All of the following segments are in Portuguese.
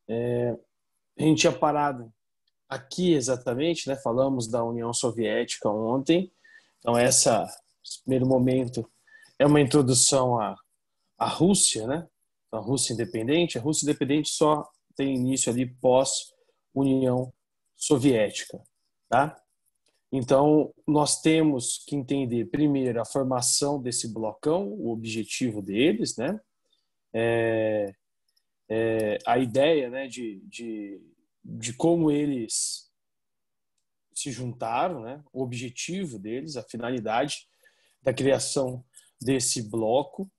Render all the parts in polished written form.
A gente tinha parado aqui exatamente, né? Falamos da União Soviética ontem. Então, esse primeiro momento é uma introdução à Rússia, né? A Rússia independente. A Rússia independente só tem início ali pós-União Soviética, tá? Então, nós temos que entender primeiro a formação desse blocão, o objetivo deles, né? A ideia, né, de como eles se juntaram, né? O objetivo deles, a finalidade da criação desse bloco,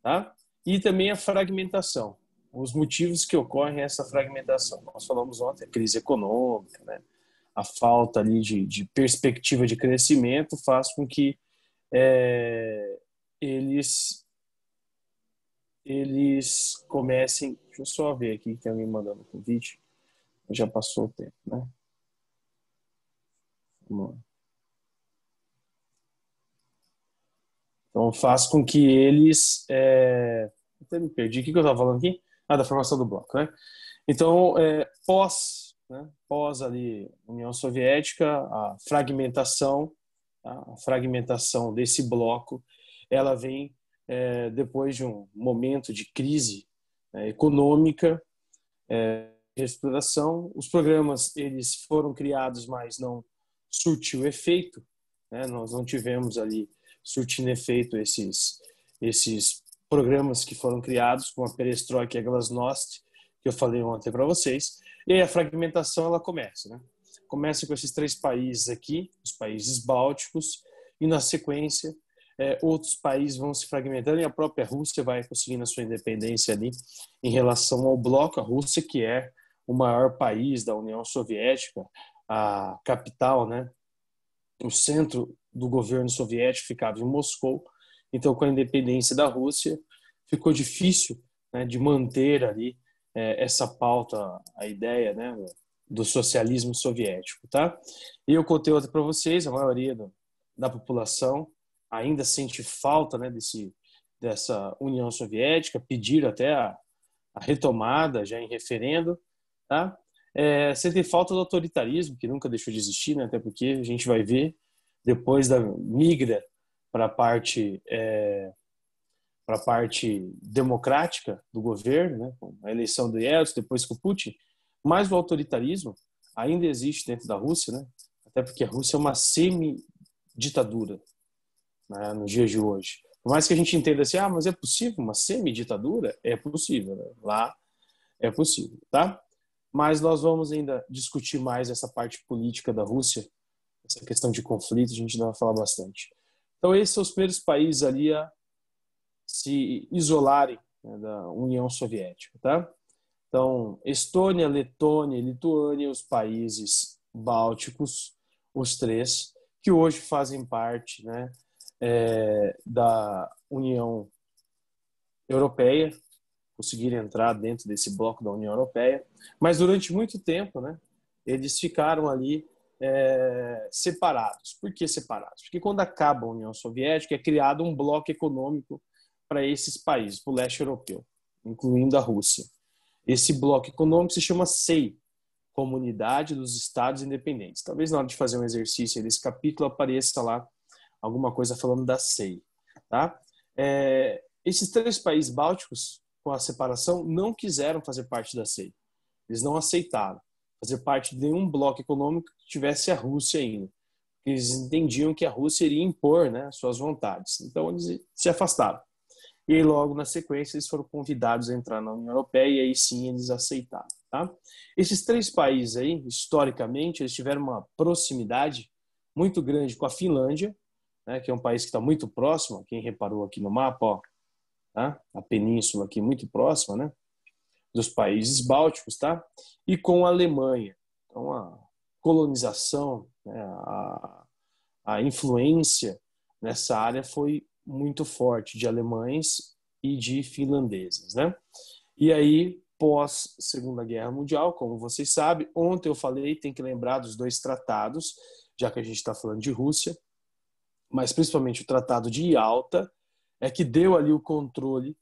tá? E também a fragmentação, os motivos que ocorrem essa fragmentação. Nós falamos ontem, a crise econômica, né? A falta ali de perspectiva de crescimento faz com que eles comecem. Deixa eu só ver aqui, tem alguém mandando um convite. Já passou o tempo, né? Vamos lá. Então faz com que eles até me perdi. O que eu estava falando aqui? Da formação do bloco, né? Então, pós ali União Soviética, a fragmentação desse bloco, ela vem depois de um momento de crise econômica, reestruturação. Os programas eles foram criados, mas não surtiu efeito, né? Nós não tivemos ali surtindo efeito esses programas que foram criados com a perestroika e a glasnost, que eu falei ontem para vocês. E aí a fragmentação ela começa, né? Começa com esses 3 países aqui, os países bálticos, e na sequência outros países vão se fragmentando e a própria Rússia vai conseguindo a sua independência ali em relação ao bloco. A Rússia, que é o maior país da União Soviética, a capital, né? O centro do governo soviético ficava em Moscou. Então, com a independência da Rússia, ficou difícil, né, de manter ali essa pauta, a ideia, né, do socialismo soviético, tá? E eu contei outra para vocês, a maioria da população ainda sente falta, né, dessa União Soviética, pediram até a retomada já em referendo, tá? Sentem falta do autoritarismo, que nunca deixou de existir, né? Até porque a gente vai ver depois da migra para a parte democrática do governo, né? Com a eleição do Yeltsin, depois com o Putin, mas o autoritarismo ainda existe dentro da Rússia, né? Até porque a Rússia é uma semi-ditadura, né, nos dias de hoje. Por mais que a gente entenda assim, mas é possível uma semi-ditadura? É possível, né? Lá é possível, tá? Mas nós vamos ainda discutir mais essa parte política da Rússia, essa questão de conflito, a gente ainda vai falar bastante. Então, esses são os primeiros países ali a se isolarem, né, da União Soviética, tá? Então, Estônia, Letônia e Lituânia, os países bálticos, os 3, que hoje fazem parte, né, da União Europeia, conseguiram entrar dentro desse bloco da União Europeia, mas durante muito tempo, né, eles ficaram ali separados. Por que separados? Porque quando acaba a União Soviética é criado um bloco econômico para esses países, para o leste europeu, incluindo a Rússia. Esse bloco econômico se chama SEI, Comunidade dos Estados Independentes. Talvez na hora de fazer um exercício nesse capítulo apareça lá alguma coisa falando da SEI. Tá? Esses 3 países bálticos, com a separação, não quiseram fazer parte da SEI. Eles não aceitaram fazer parte de nenhum bloco econômico que tivesse a Rússia ainda. Eles entendiam que a Rússia iria impor, né, suas vontades. Então, eles se afastaram. E aí, logo na sequência, eles foram convidados a entrar na União Europeia e aí sim eles aceitaram. Tá? Esses 3 países aí, historicamente, eles tiveram uma proximidade muito grande com a Finlândia, né, que é um país que está muito próximo, quem reparou aqui no mapa, ó, tá? A península aqui muito próxima, né, dos países bálticos, tá? E com a Alemanha. Então, a colonização, né, a influência nessa área foi muito forte de alemães e de finlandeses, né? E aí, pós Segunda Guerra Mundial, como vocês sabem, ontem eu falei, tem que lembrar dos 2 tratados, já que a gente está falando de Rússia, mas principalmente o Tratado de Yalta, que deu ali o controle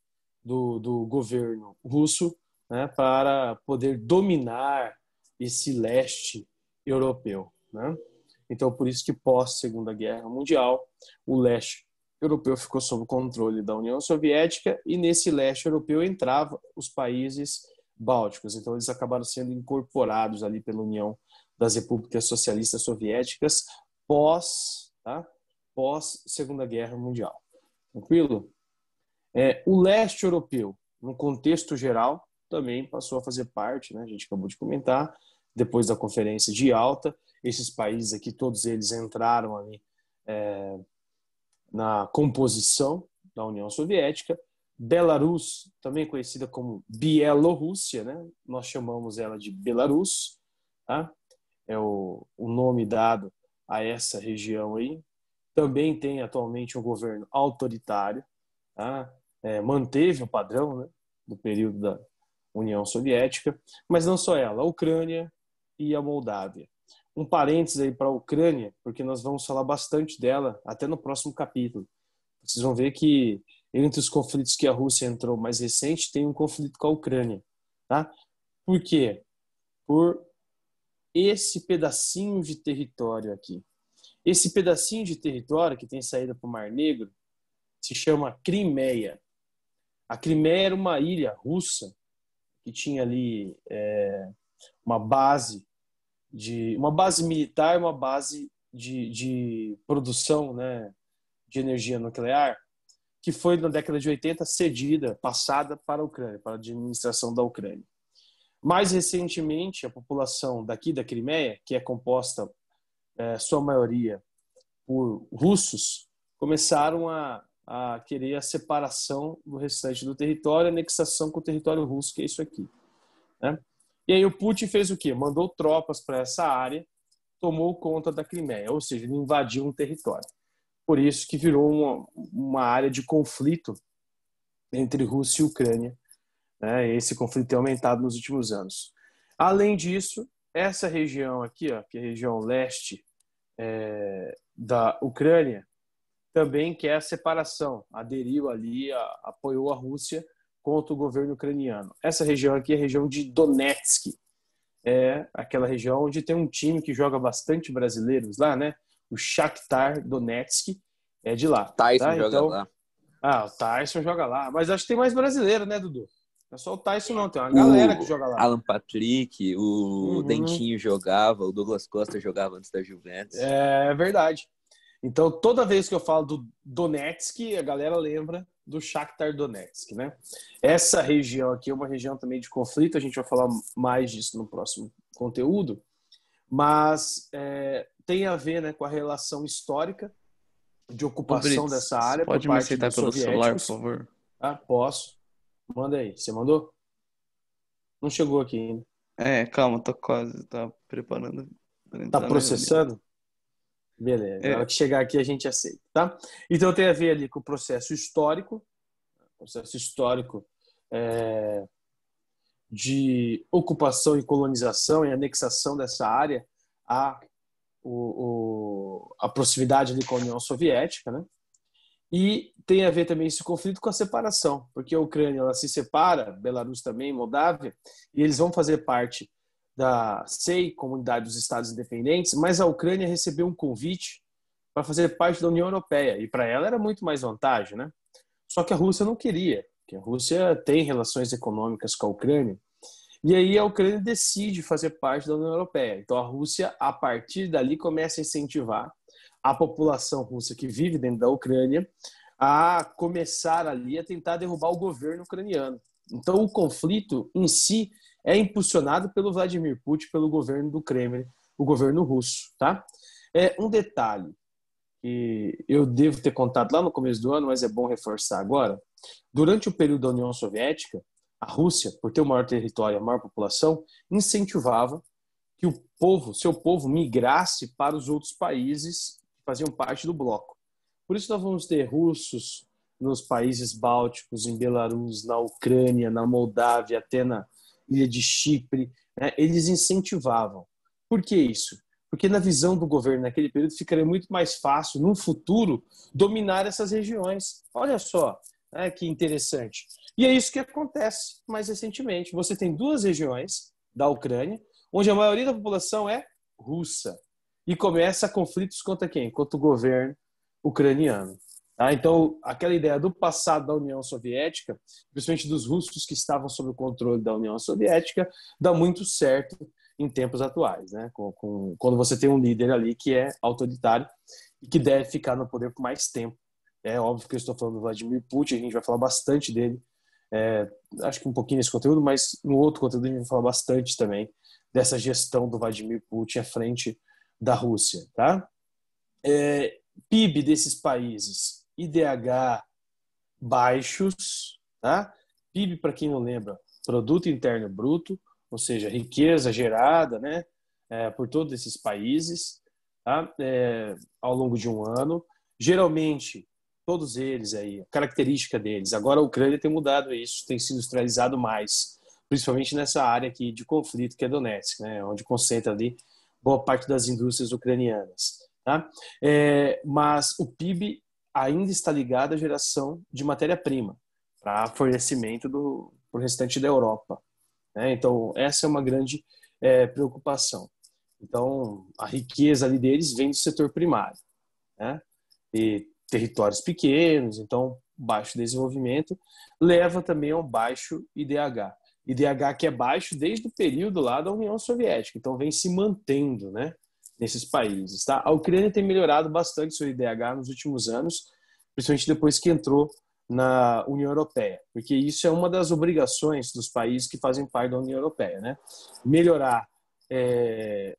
do governo russo né, para poder dominar esse leste europeu, né? Então, por isso que pós Segunda Guerra Mundial, o leste europeu ficou sob o controle da União Soviética e nesse leste europeu entravam os países bálticos. Então, eles acabaram sendo incorporados ali pela União das Repúblicas Socialistas Soviéticas pós, tá? Pós Segunda Guerra Mundial. Tranquilo? O leste europeu, no contexto geral, também passou a fazer parte, né? A gente acabou de comentar, depois da Conferência de Yalta, esses países aqui, todos eles entraram ali na composição da União Soviética. Belarus, também conhecida como Bielorrússia, né? Nós chamamos ela de Belarus, tá? É o nome dado a essa região aí. Também tem atualmente um governo autoritário, tá? Manteve o padrão, né, do período da União Soviética, mas não só ela, a Ucrânia e a Moldávia. Um parênteses aí para a Ucrânia, porque nós vamos falar bastante dela até no próximo capítulo. Vocês vão ver que entre os conflitos que a Rússia entrou mais recente, tem um conflito com a Ucrânia, tá? Por quê? Por esse pedacinho de território aqui. Esse pedacinho de território que tem saída para o Mar Negro se chama Crimeia. A Crimeia era uma ilha russa que tinha ali uma base militar, uma base de produção, né, de energia nuclear, que foi na década de 80 passada para a Ucrânia, para a administração da Ucrânia. Mais recentemente, a população daqui da Crimeia, que é composta, sua maioria, por russos, começaram a querer a separação do restante do território, a anexação com o território russo, que é isso aqui, né? E aí o Putin fez o quê? Mandou tropas para essa área, tomou conta da Crimeia, ou seja, ele invadiu um território. Por isso que virou uma área de conflito entre Rússia e Ucrânia, né? Esse conflito tem aumentado nos últimos anos. Além disso, essa região aqui, ó, que é a região leste da Ucrânia, também quer a separação, aderiu ali, apoiou a Rússia contra o governo ucraniano. Essa região aqui é a região de Donetsk, é aquela região onde tem um time que joga bastante brasileiros lá, né? O Shakhtar Donetsk é de lá. Tyson tá? joga Então, lá. o Tyson joga lá. Mas acho que tem mais brasileiro, né, Dudu? Não é só o Tyson, não. Tem uma galera que joga lá. Alan Patrick, o Dentinho jogava, o Douglas Costa jogava antes da Juventus. É verdade. Então, toda vez que eu falo do Donetsk, a galera lembra do Shakhtar Donetsk, né? Essa região aqui é uma região também de conflito, a gente vai falar mais disso no próximo conteúdo, mas tem a ver, né, com a relação histórica de ocupação dessa área por pode me parte aceitar dos pelo celular, por soviéticos. favor? Posso. Manda aí. Você mandou? Não chegou aqui ainda. Calma, tô quase, tá preparando para entrar Tá na processando? Beleza, na hora que chegar aqui a gente aceita, tá? Então tem a ver ali com o processo histórico de ocupação e colonização e anexação dessa área à proximidade ali com a União Soviética, né? E tem a ver também esse conflito com a separação, porque a Ucrânia ela se separa, Belarus também, Moldávia, e eles vão fazer parte da CEI, Comunidade dos Estados Independentes, mas a Ucrânia recebeu um convite para fazer parte da União Europeia, e para ela era muito mais vantagem, né? Só que a Rússia não queria, porque a Rússia tem relações econômicas com a Ucrânia, e aí a Ucrânia decide fazer parte da União Europeia. Então a Rússia, a partir dali, começa a incentivar a população russa que vive dentro da Ucrânia a começar ali a tentar derrubar o governo ucraniano. Então o conflito em si é impulsionado pelo Vladimir Putin, pelo governo do Kremlin, o governo russo, tá? Um detalhe que eu devo ter contado lá no começo do ano, mas é bom reforçar agora. Durante o período da União Soviética, a Rússia, por ter o maior território e a maior população, incentivava que seu povo migrasse para os outros países que faziam parte do bloco. Por isso nós vamos ter russos nos países bálticos, em Belarus, na Ucrânia, na Moldávia, até na ilha de Chipre, né? Eles incentivavam. Por que isso? Porque na visão do governo naquele período ficaria muito mais fácil, no futuro, dominar essas regiões. Olha só, Que interessante. E é isso que acontece mais recentemente. Você tem duas regiões da Ucrânia, onde a maioria da população é russa. E começa conflitos contra quem? Contra o governo ucraniano. Tá? Então, aquela ideia do passado da União Soviética, principalmente dos russos que estavam sob o controle da União Soviética, dá muito certo em tempos atuais, né? Quando você tem um líder ali que é autoritário e que deve ficar no poder por mais tempo. É óbvio que eu estou falando do Vladimir Putin, a gente vai falar bastante dele, acho que um pouquinho nesse conteúdo, mas no outro conteúdo a gente vai falar bastante também dessa gestão do Vladimir Putin à frente da Rússia. Tá? PIB desses países, IDH baixos, tá? PIB, para quem não lembra, Produto Interno Bruto, ou seja, riqueza gerada, né, por todos esses países, tá? Ao longo de um ano. Geralmente, todos eles aí, a característica deles, agora a Ucrânia tem mudado isso, tem se industrializado mais, principalmente nessa área aqui de conflito que é Donetsk, né, onde concentra ali boa parte das indústrias ucranianas. Tá? Mas o PIB ainda está ligado à geração de matéria-prima para fornecimento para o restante da Europa. Né? Então, essa é uma grande preocupação. Então, a riqueza ali deles vem do setor primário. Né? E territórios pequenos, então baixo desenvolvimento, leva também ao baixo IDH. IDH que é baixo desde o período lá da União Soviética, então vem se mantendo, né, nesses países. Tá? A Ucrânia tem melhorado bastante seu IDH nos últimos anos, principalmente depois que entrou na União Europeia, porque isso é uma das obrigações dos países que fazem parte da União Europeia, né? Melhorar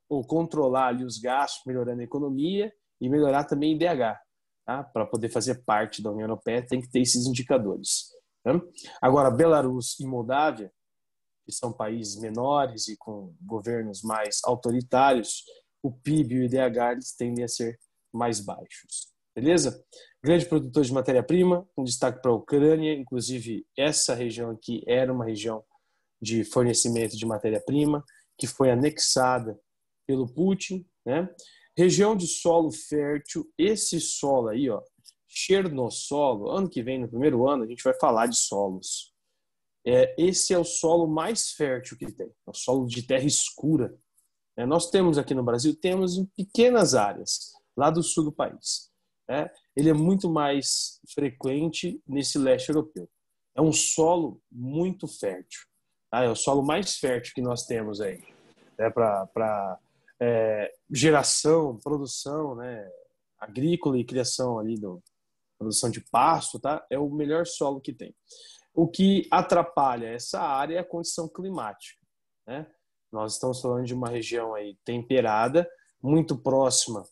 ou controlar ali os gastos, melhorando a economia e melhorar também o IDH. Tá? Para poder fazer parte da União Europeia tem que ter esses indicadores. Tá? Agora, Belarus e Moldávia, que são países menores e com governos mais autoritários, o PIB e o IDH eles tendem a ser mais baixos. Beleza? Grande produtor de matéria-prima, com destaque para a Ucrânia, inclusive essa região aqui era uma região de fornecimento de matéria-prima, que foi anexada pelo Putin, né? Região de solo fértil, esse solo aí, ó, Chernossolo, ano que vem, no primeiro ano, a gente vai falar de solos. Esse é o solo mais fértil que tem, é o solo de terra escura. Nós temos aqui no Brasil, temos em pequenas áreas, lá do sul do país. Ele é muito mais frequente nesse leste europeu. É um solo muito fértil. Tá? É o solo mais fértil que nós temos aí. Para geração, produção, né, agrícola e criação ali produção de pasto, tá? É o melhor solo que tem. O que atrapalha essa área é a condição climática, né? Nós estamos falando de uma região aí temperada, muito próxima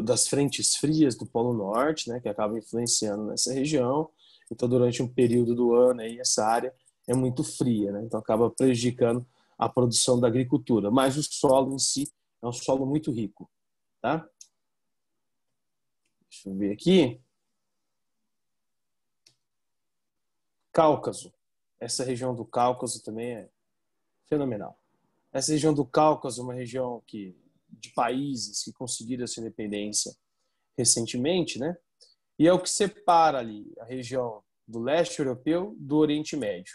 das frentes frias do Polo Norte, né, que acabam influenciando nessa região. Então, durante um período do ano aí, essa área é muito fria, né? Então acaba prejudicando a produção da agricultura. Mas o solo em si é um solo muito rico, tá? Deixa eu ver aqui. Cáucaso. Essa região do Cáucaso também é fenomenal. Essa região do Cáucaso é uma região de países que conseguiram a sua independência recentemente, né? E é o que separa ali a região do leste europeu do Oriente Médio.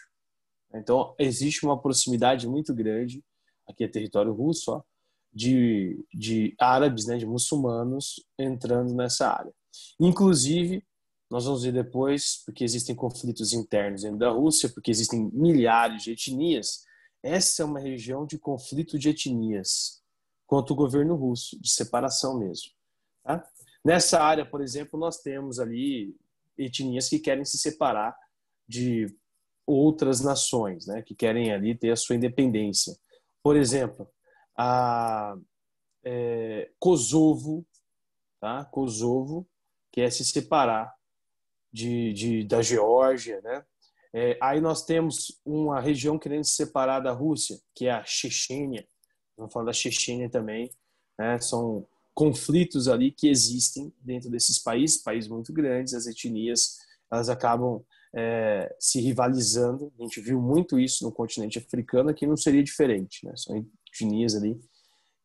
Então, existe uma proximidade muito grande, aqui é território russo, ó, de árabes, né, de muçulmanos entrando nessa área. Inclusive, nós vamos ver depois, porque existem conflitos internos dentro da Rússia, porque existem milhares de etnias, essa é uma região de conflito de etnias contra o governo russo, de separação mesmo. Tá? Nessa área, por exemplo, nós temos ali etnias que querem se separar de outras nações, né, que querem ali ter a sua independência. Por exemplo, a Kosovo, tá? Kosovo quer se separar da Geórgia, né? Aí nós temos uma região querendo se separar da Rússia, que é a Chechênia. Vamos falar da Chechênia também, né? São conflitos ali que existem dentro desses países muito grandes, as etnias elas acabam se rivalizando. A gente viu muito isso no continente africano, que não seria diferente, né? São etnias ali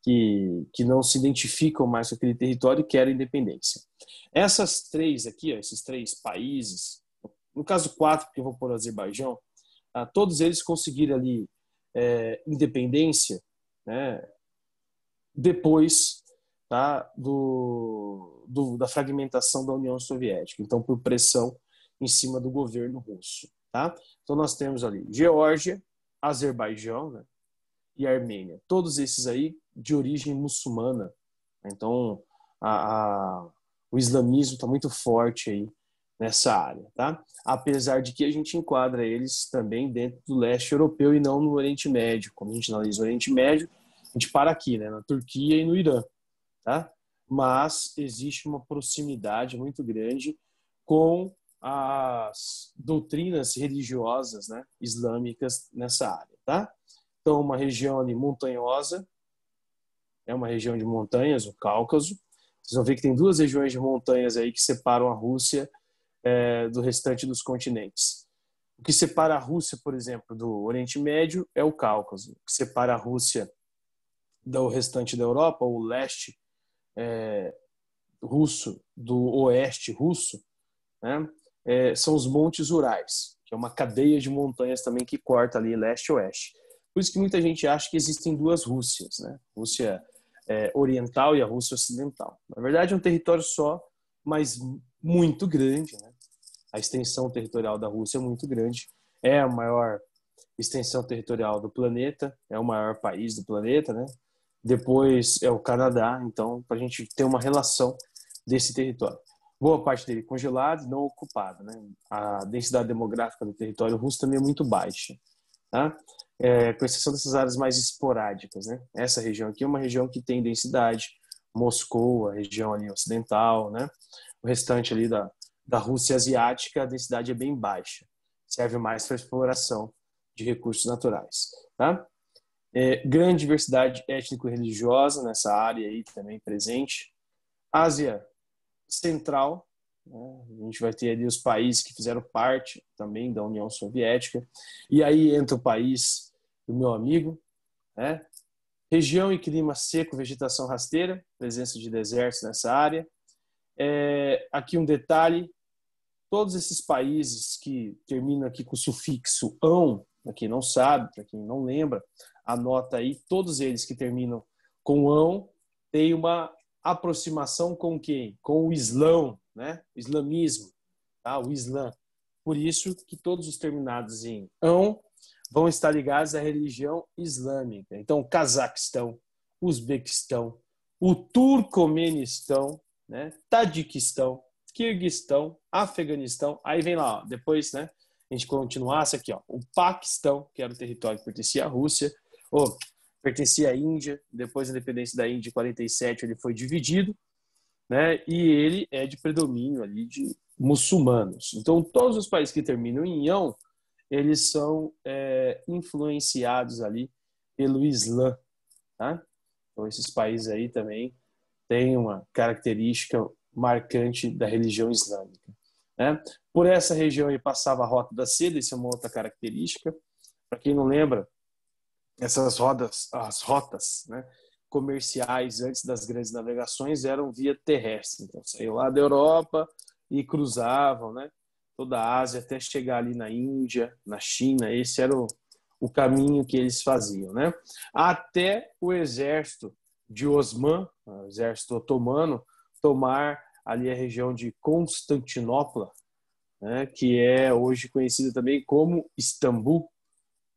que não se identificam mais com aquele território e querem independência. Essas três aqui, ó, esses três países, no caso quatro, porque eu vou pôr o Azerbaijão, todos eles conseguiram ali independência, né, depois, tá, da fragmentação da União Soviética, então por pressão em cima do governo russo. Tá? Então nós temos ali Geórgia, Azerbaijão, né, e Armênia. Todos esses aí de origem muçulmana. Então o islamismo está muito forte aí nessa área. Tá? Apesar de que a gente enquadra eles também dentro do leste europeu e não no Oriente Médio. Quando a gente analisa o Oriente Médio, a gente para aqui, né, na Turquia e no Irã. Tá? Mas existe uma proximidade muito grande com as doutrinas religiosas, né, islâmicas nessa área. Tá? Então, uma região ali montanhosa, é uma região de montanhas, o Cáucaso. Vocês vão ver que tem duas regiões de montanhas aí que separam a Rússia do restante dos continentes. O que separa a Rússia, por exemplo, do Oriente Médio é o Cáucaso. O que separa a Rússia do restante da Europa, o leste russo, do oeste russo, né, são os Montes Urais, que é uma cadeia de montanhas também que corta ali leste e oeste. Por isso que muita gente acha que existem duas Rússias, né? Rússia oriental e a Rússia ocidental. Na verdade, é um território só, mas muito grande, né? A extensão territorial da Rússia é muito grande. É a maior extensão territorial do planeta, é o maior país do planeta, né? Depois é o Canadá, então, para a gente ter uma relação desse território. Boa parte dele congelado e não ocupado, né? A densidade demográfica do território russo também é muito baixa, tá? Com exceção dessas áreas mais esporádicas, né? Essa região aqui é uma região que tem densidade, Moscou, a região ali ocidental, né? O restante ali da Rússia asiática, a densidade é bem baixa. Serve mais para exploração de recursos naturais, tá? Grande diversidade étnico-religiosa nessa área aí também presente. Ásia Central, né? A gente vai ter ali os países que fizeram parte também da União Soviética. E aí entra o país do meu amigo, né? Região e clima seco, vegetação rasteira, presença de desertos nessa área. Aqui um detalhe, todos esses países que terminam aqui com o sufixo -ão, para quem não sabe, para quem não lembra, anota aí, todos eles que terminam com -ão têm uma aproximação com quem? Com o Islão, né? O islamismo, tá? O Islã. Por isso que todos os terminados em -ão vão estar ligados à religião islâmica. Então, Cazaquistão, Uzbequistão, o Turcomenistão, né? Tadiquistão, Quirguistão, Afeganistão, aí vem lá, ó, depois, né, a gente continuasse aqui, ó, o Paquistão, que era o território que pertencia à Rússia, pertencia à Índia, depois da independência da Índia, em 47, ele foi dividido, né, e ele é de predomínio ali de muçulmanos. Então, todos os países que terminam em -ão, eles são influenciados ali pelo Islã, tá? Então, esses países aí também têm uma característica marcante da religião islâmica, né? Por essa região aí passava a Rota da Seda, isso é uma outra característica. Para quem não lembra, essas as rotas, né, comerciais antes das grandes navegações eram via terrestre. Então, saiu lá da Europa e cruzavam, né, toda a Ásia até chegar ali na Índia, na China. Esse era o caminho que eles faziam, né? Até o exército de Osman, o exército otomano, tomar ali a região de Constantinopla, né, que é hoje conhecida também como Istambul,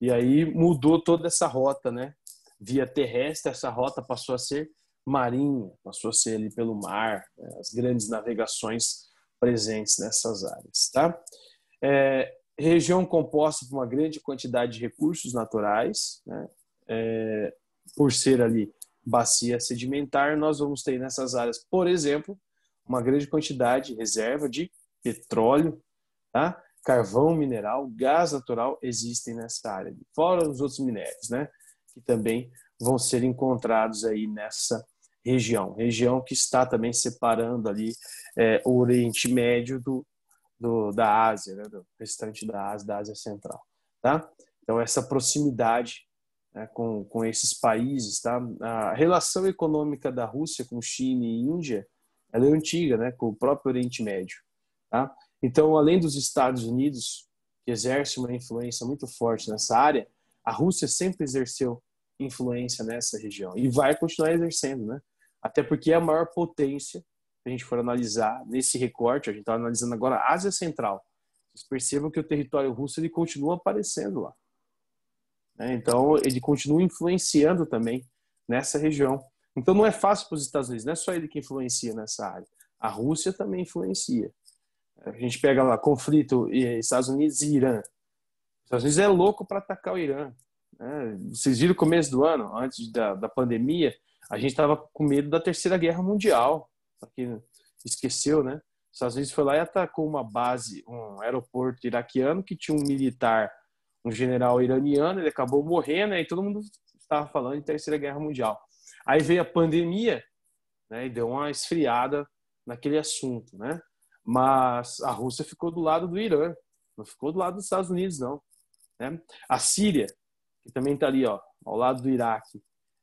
e aí mudou toda essa rota, né? Via terrestre, essa rota passou a ser marinha, passou a ser ali pelo mar, né? As grandes navegações presentes nessas áreas, tá? Região composta por uma grande quantidade de recursos naturais, né? Por ser ali bacia sedimentar, nós vamos ter nessas áreas, por exemplo, uma grande quantidade de reserva de petróleo, tá? Carvão mineral, gás natural existem nessa área, fora os outros minérios, né? Que também vão ser encontrados aí nessa região que está também separando ali o Oriente Médio da Ásia, né? Do restante da Ásia Central, tá? Então essa proximidade né, com esses países, tá? A relação econômica da Rússia com China e Índia, ela é antiga, né, com o próprio Oriente Médio, tá? Então, além dos Estados Unidos, que exerce uma influência muito forte nessa área, a Rússia sempre exerceu influência nessa região e vai continuar exercendo, né? Até porque é a maior potência, se a gente for analisar nesse recorte, a gente está analisando agora a Ásia Central. Vocês percebam que o território russo ele continua aparecendo lá, né? Então, ele continua influenciando também nessa região. Então, não é fácil para os Estados Unidos, não é só ele que influencia nessa área. A Rússia também influencia. A gente pega lá, conflito Estados Unidos e Irã. Os Estados Unidos é louco para atacar o Irã, né? Vocês viram o começo do ano, antes da pandemia, a gente estava com medo da Terceira Guerra Mundial. Aqui, esqueceu, né? Os Estados Unidos foi lá e atacou uma base, um aeroporto iraquiano que tinha um militar, um general iraniano, ele acabou morrendo, e todo mundo estava falando de Terceira Guerra Mundial. Aí veio a pandemia, né, e deu uma esfriada naquele assunto, né? Mas a Rússia ficou do lado do Irã, não ficou do lado dos Estados Unidos, não, né? A Síria, que também está ali, ó, ao lado do Iraque,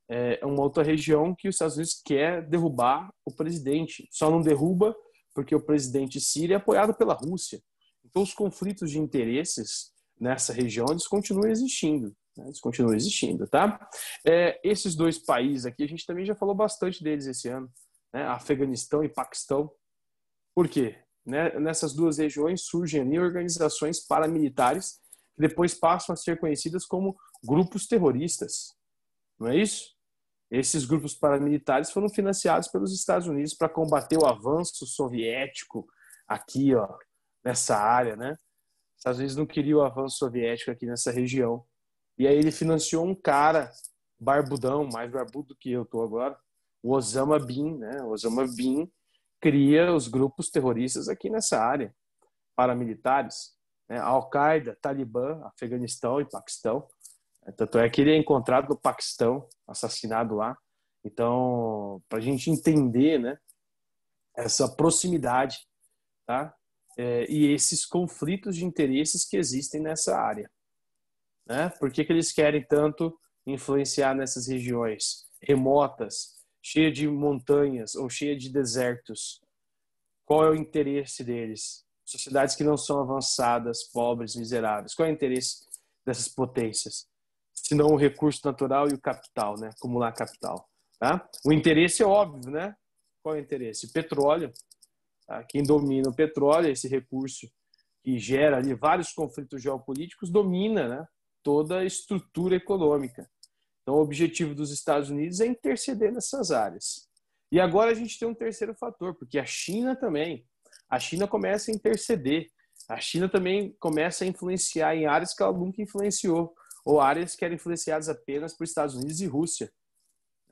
é uma outra região que os Estados Unidos quer derrubar o presidente. Só não derruba porque o presidente sírio é apoiado pela Rússia. Então, os conflitos de interesses nessa região, eles continuam existindo. Né? Eles continuam existindo, tá? Esses dois países aqui, a gente também já falou bastante deles esse ano, né? Afeganistão e Paquistão. Por quê? Né? Nessas duas regiões surgem ali organizações paramilitares que depois passam a ser conhecidas como grupos terroristas. Não é isso? Esses grupos paramilitares foram financiados pelos Estados Unidos para combater o avanço soviético aqui, ó, nessa área, né? Os Estados Unidos não queriam o avanço soviético aqui nessa região. E aí ele financiou um cara barbudão, mais barbudo que eu tô agora, o Osama Bin, né? O Osama Bin cria os grupos terroristas aqui nessa área, paramilitares, né? Al-Qaeda, Talibã, Afeganistão e Paquistão. Tanto é que ele é encontrado no Paquistão, assassinado lá. Então, para a gente entender, né, essa proximidade, tá? E esses conflitos de interesses que existem nessa área, né? Por que eles querem tanto influenciar nessas regiões remotas, cheias de montanhas ou cheias de desertos? Qual é o interesse deles? Sociedades que não são avançadas, pobres, miseráveis. Qual é o interesse dessas potências? Senão o recurso natural e o capital, né? Acumular capital. Tá? O interesse é óbvio, né? Qual é o interesse? Petróleo. Tá? Quem domina o petróleo, esse recurso que gera ali vários conflitos geopolíticos, domina, né, toda a estrutura econômica. Então, o objetivo dos Estados Unidos é interceder nessas áreas. E agora a gente tem um terceiro fator, porque a China também. A China começa a interceder. A China também começa a influenciar em áreas que ela nunca influenciou, ou áreas que eram influenciadas apenas por Estados Unidos e Rússia,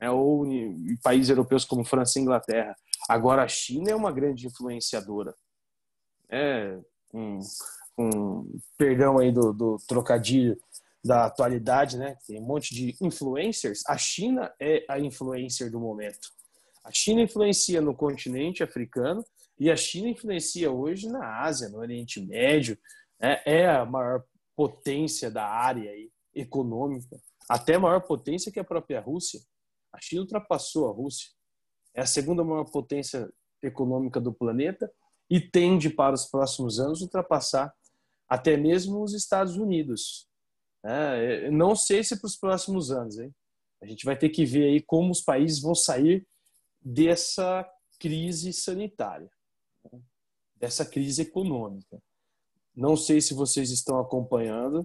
né? Ou em países europeus como França e Inglaterra. Agora a China é uma grande influenciadora. Perdão aí do trocadilho da atualidade, né? Tem um monte de influencers. A China é a influencer do momento. A China influencia no continente africano e a China influencia hoje na Ásia, no Oriente Médio. É a maior potência da área aí, econômica, até maior potência que a própria Rússia. A China ultrapassou a Rússia. É a segunda maior potência econômica do planeta e tende para os próximos anos ultrapassar até mesmo os Estados Unidos. Não sei se para os próximos anos, hein? A gente vai ter que ver aí como os países vão sair dessa crise sanitária, né? Dessa crise econômica. Não sei se vocês estão acompanhando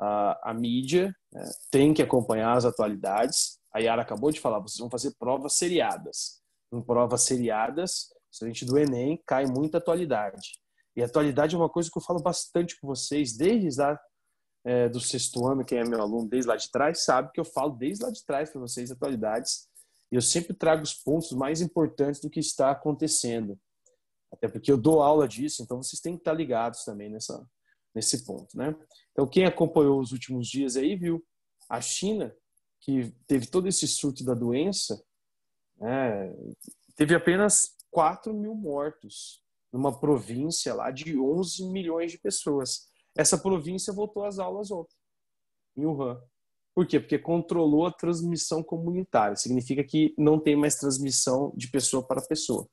a mídia, né? Tem que acompanhar as atualidades. A Yara acabou de falar, vocês vão fazer provas seriadas. Em provas seriadas, diferente do Enem, cai muita atualidade. E a atualidade é uma coisa que eu falo bastante com vocês, desde lá do sexto ano, quem é meu aluno desde lá de trás, sabe que eu falo desde lá de trás para vocês atualidades. E eu sempre trago os pontos mais importantes do que está acontecendo. Até porque eu dou aula disso, então vocês têm que estar ligados também nesse ponto, né? Então, quem acompanhou os últimos dias aí viu a China, que teve todo esse surto da doença, né, teve apenas 4 mil mortos numa província lá de 11 milhões de pessoas. Essa província voltou às aulas ontem, em Wuhan. Por quê? Porque controlou a transmissão comunitária. Significa que não tem mais transmissão de pessoa para pessoa.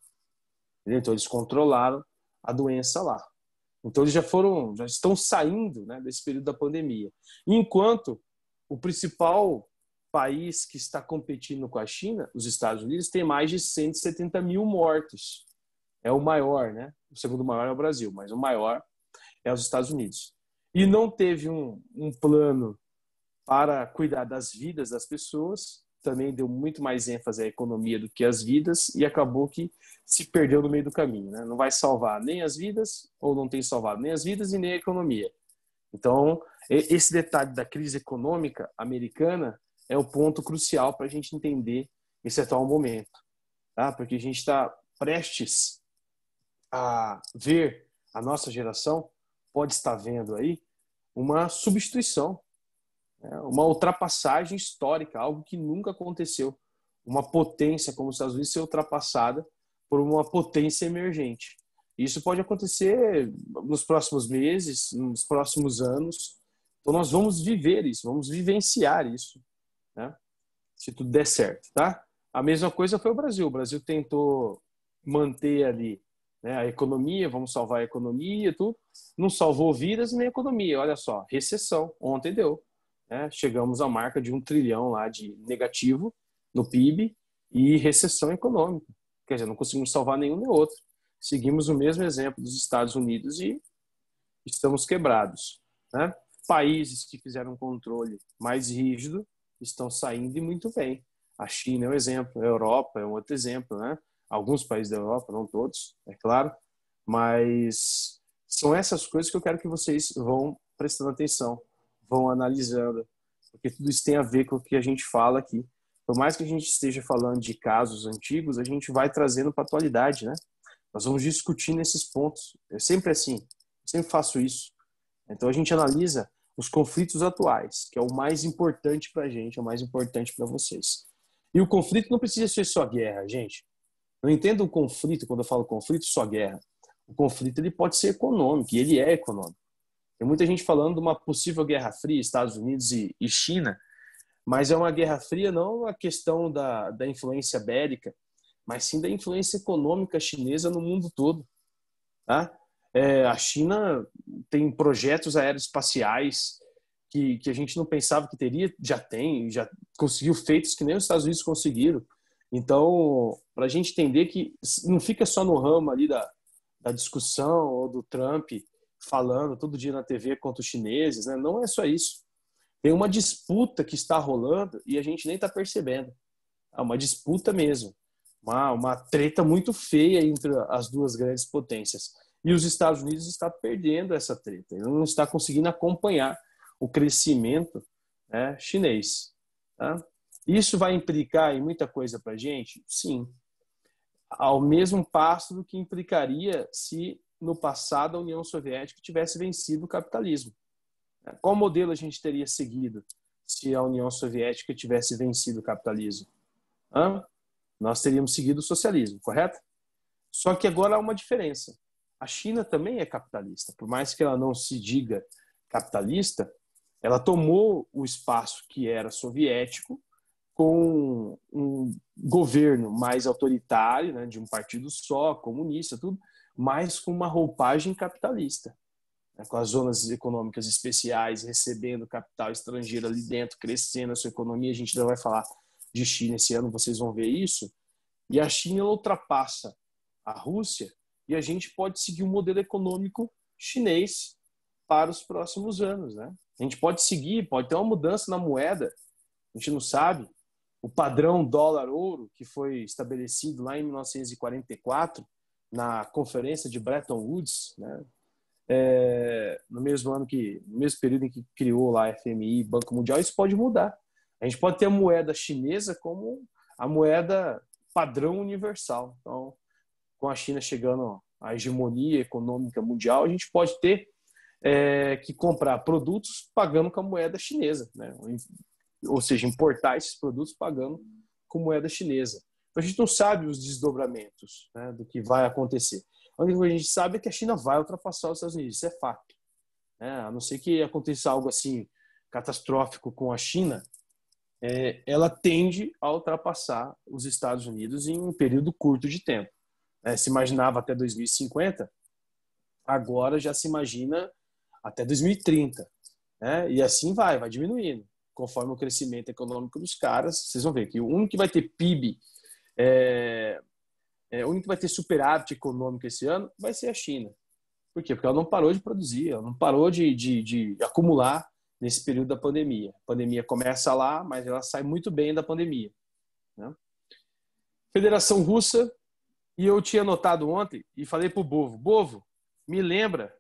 Entendeu? Então, eles controlaram a doença lá. Então, eles já estão saindo, né, desse período da pandemia. Enquanto o principal país que está competindo com a China, os Estados Unidos, tem mais de 170 mil mortos. É o maior, né? O segundo maior é o Brasil, mas o maior é os Estados Unidos. E não teve um plano para cuidar das vidas das pessoas, também deu muito mais ênfase à economia do que às vidas e acabou que se perdeu no meio do caminho, né? Não vai salvar nem as vidas, ou não tem salvado nem as vidas e nem a economia. Então, esse detalhe da crise econômica americana é o ponto crucial para a gente entender esse atual momento, tá? Porque a gente está prestes a ver, a nossa geração pode estar vendo aí uma substituição, né? Uma ultrapassagem histórica, algo que nunca aconteceu. Uma potência como os Estados Unidos ser ultrapassada por uma potência emergente. Isso pode acontecer nos próximos meses, nos próximos anos. Então nós vamos viver isso, vamos vivenciar isso, né? Se tudo der certo, tá? A mesma coisa foi o Brasil. O Brasil tentou manter ali, né, a economia, vamos salvar a economia, tudo. Não salvou vidas nem a economia. Olha só, recessão. Ontem deu, né? Chegamos à marca de 1 trilhão lá de negativo no PIB e recessão econômica. Quer dizer, não conseguimos salvar nenhum nem outro. Seguimos o mesmo exemplo dos Estados Unidos e estamos quebrados, né? Países que fizeram um controle mais rígido estão saindo e muito bem. A China é um exemplo, a Europa é um outro exemplo, né? Alguns países da Europa, não todos, é claro, mas são essas coisas que eu quero que vocês vão prestando atenção, vão analisando, porque tudo isso tem a ver com o que a gente fala aqui. Por mais que a gente esteja falando de casos antigos, a gente vai trazendo para a atualidade, né? Nós vamos discutir nesses pontos. É sempre assim, eu sempre faço isso. Então a gente analisa os conflitos atuais, que é o mais importante para a gente, é o mais importante para vocês. E o conflito não precisa ser só guerra, gente. Não entenda o conflito, quando eu falo conflito, só guerra. O conflito ele pode ser econômico, e ele é econômico. Tem muita gente falando de uma possível guerra fria, Estados Unidos e China, mas é uma guerra fria não a questão da influência bélica, mas sim da influência econômica chinesa no mundo todo, tá? A China tem projetos aeroespaciais que a gente não pensava que teria, já tem, já conseguiu feitos que nem os Estados Unidos conseguiram. Então, para a gente entender que não fica só no ramo ali da discussão ou do Trump falando todo dia na TV contra os chineses, né? Não é só isso. Tem uma disputa que está rolando e a gente nem está percebendo. É uma disputa mesmo. Uma treta muito feia entre as duas grandes potências. E os Estados Unidos está perdendo essa treta. Ele não está conseguindo acompanhar o crescimento, né, chinês. Tá? Isso vai implicar em muita coisa para a gente? Sim. Ao mesmo passo do que implicaria se no passado a União Soviética tivesse vencido o capitalismo. Qual modelo a gente teria seguido se a União Soviética tivesse vencido o capitalismo? Nós teríamos seguido o socialismo, correto? Só que agora há uma diferença. A China também é capitalista. Por mais que ela não se diga capitalista, ela tomou o espaço que era soviético com um governo mais autoritário, né, de um partido só, comunista, tudo, mas com uma roupagem capitalista, né, com as zonas econômicas especiais, recebendo capital estrangeiro ali dentro, crescendo a sua economia. A gente ainda vai falar de China esse ano, vocês vão ver isso. E a China ultrapassa a Rússia e a gente pode seguir um modelo econômico chinês para os próximos anos, né? A gente pode seguir, pode ter uma mudança na moeda, a gente não sabe. O padrão dólar-ouro, que foi estabelecido lá em 1944, na conferência de Bretton Woods, né? No mesmo período em que criou lá a FMI, Banco Mundial, isso pode mudar. A gente pode ter a moeda chinesa como a moeda padrão universal. Então, com a China chegando à hegemonia econômica mundial, a gente pode ter que comprar produtos pagando com a moeda chinesa, né? Ou seja, importar esses produtos pagando com moeda chinesa. Então, a gente não sabe os desdobramentos, né, do que vai acontecer. A única coisa que a gente sabe é que a China vai ultrapassar os Estados Unidos, isso é fato. A não ser que aconteça algo assim catastrófico com a China, ela tende a ultrapassar os Estados Unidos em um período curto de tempo. Se imaginava até 2050, agora já se imagina até 2030. Né? E assim vai diminuindo. Conforme o crescimento econômico dos caras, vocês vão ver que o único que vai ter PIB, o único que vai ter superávit econômico esse ano vai ser a China. Por quê? Porque ela não parou de produzir, ela não parou de acumular nesse período da pandemia. A pandemia começa lá, mas ela sai muito bem da pandemia. Né? Federação Russa, e eu tinha notado ontem e falei para o Bovo, me lembra